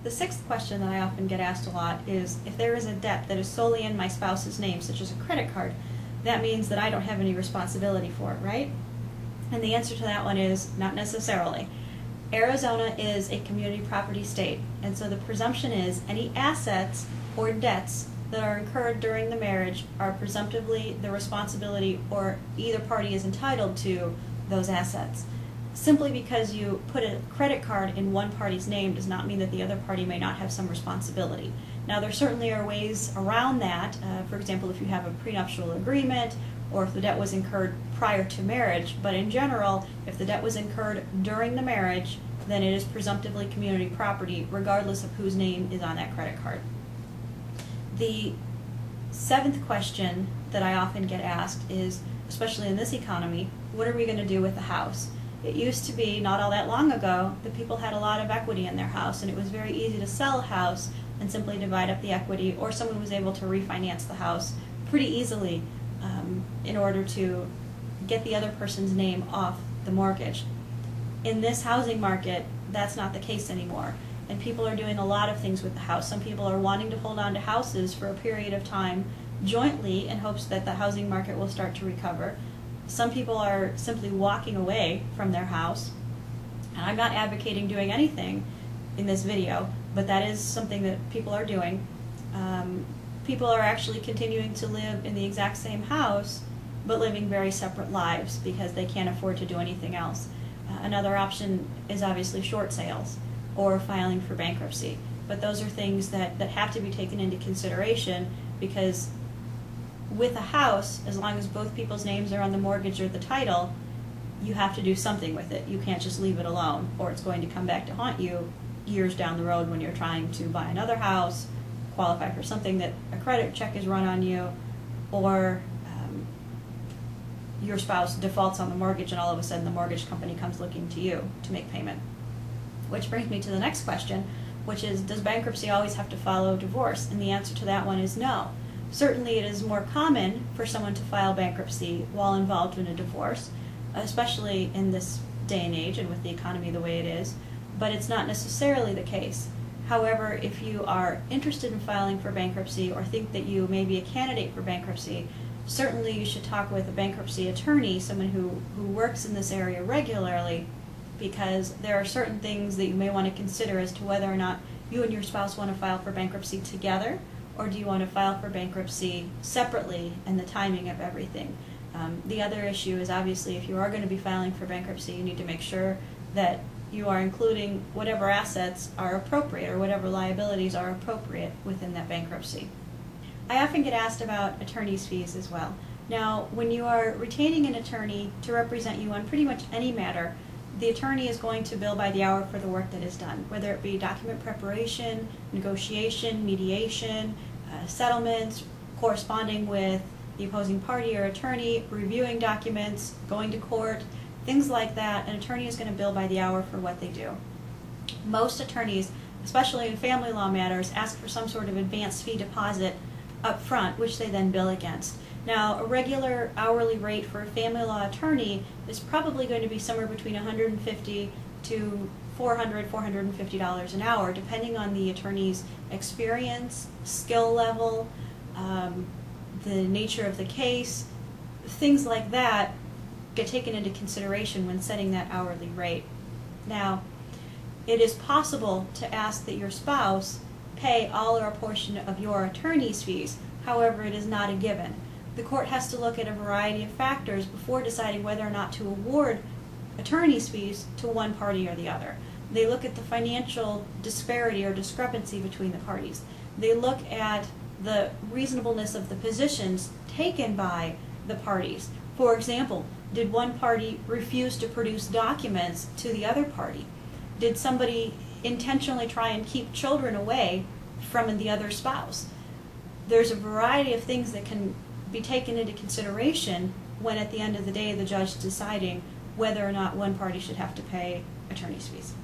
The sixth question that I often get asked a lot is, if there is a debt that is solely in my spouse's name, such as a credit card, that means that I don't have any responsibility for it, right? And the answer to that one is not necessarily. Arizona is a community property state, and so the presumption is any assets or debts that are incurred during the marriage are presumptively the responsibility, or either party is entitled to those assets. Simply because you put a credit card in one party's name does not mean that the other party may not have some responsibility. Now, there certainly are ways around that. For example, if you have a prenuptial agreement, or if the debt was incurred prior to marriage, but in general, if the debt was incurred during the marriage, then it is presumptively community property, regardless of whose name is on that credit card. The seventh question that I often get asked is, especially in this economy, what are we going to do with the house? It used to be, not all that long ago, that people had a lot of equity in their house, and it was very easy to sell a house and simply divide up the equity, or someone was able to refinance the house pretty easily in order to get the other person's name off the mortgage. In this housing market, that's not the case anymore, and people are doing a lot of things with the house. Some people are wanting to hold on to houses for a period of time jointly in hopes that the housing market will start to recover. Some people are simply walking away from their house, and I'm not advocating doing anything in this video, but that is something that people are doing. People are actually continuing to live in the exact same house, but living very separate lives because they can't afford to do anything else. Another option is obviously short sales or filing for bankruptcy, but those are things that have to be taken into consideration, because with a house, as long as both people's names are on the mortgage or the title, you have to do something with it. You can't just leave it alone, or it's going to come back to haunt you years down the road when you're trying to buy another house, qualify for something that a credit check is run on you, or your spouse defaults on the mortgage and all of a sudden the mortgage company comes looking to you to make payment. Which brings me to the next question, which is, does bankruptcy always have to follow divorce? And the answer to that one is no. Certainly it is more common for someone to file bankruptcy while involved in a divorce, especially in this day and age and with the economy the way it is, but it's not necessarily the case. However, if you are interested in filing for bankruptcy or think that you may be a candidate for bankruptcy, certainly you should talk with a bankruptcy attorney, someone who works in this area regularly, because there are certain things that you may want to consider as to whether or not you and your spouse want to file for bankruptcy together, or do you want to file for bankruptcy separately, and the timing of everything. The other issue is, obviously, if you are going to be filing for bankruptcy, you need to make sure that you are including whatever assets are appropriate or whatever liabilities are appropriate within that bankruptcy. I often get asked about attorney's fees as well. Now, when you are retaining an attorney to represent you on pretty much any matter, the attorney is going to bill by the hour for the work that is done, whether it be document preparation, negotiation, mediation, settlements, corresponding with the opposing party or attorney, reviewing documents, going to court, things like that. An attorney is going to bill by the hour for what they do. Most attorneys, especially in family law matters, ask for some sort of advance fee deposit up front, which they then bill against. Now, a regular hourly rate for a family law attorney is probably going to be somewhere between $150 to $400, $450 an hour, depending on the attorney's experience, skill level, the nature of the case. Things like that get taken into consideration when setting that hourly rate. Now, it is possible to ask that your spouse pay all or a portion of your attorney's fees. However, it is not a given. The court has to look at a variety of factors before deciding whether or not to award attorney's fees to one party or the other. They look at the financial disparity or discrepancy between the parties. They look at the reasonableness of the positions taken by the parties. For example, did one party refuse to produce documents to the other party? Did somebody intentionally try and keep children away from the other spouse? There's a variety of things that can be taken into consideration when, at the end of the day, the judge is deciding whether or not one party should have to pay attorney's fees.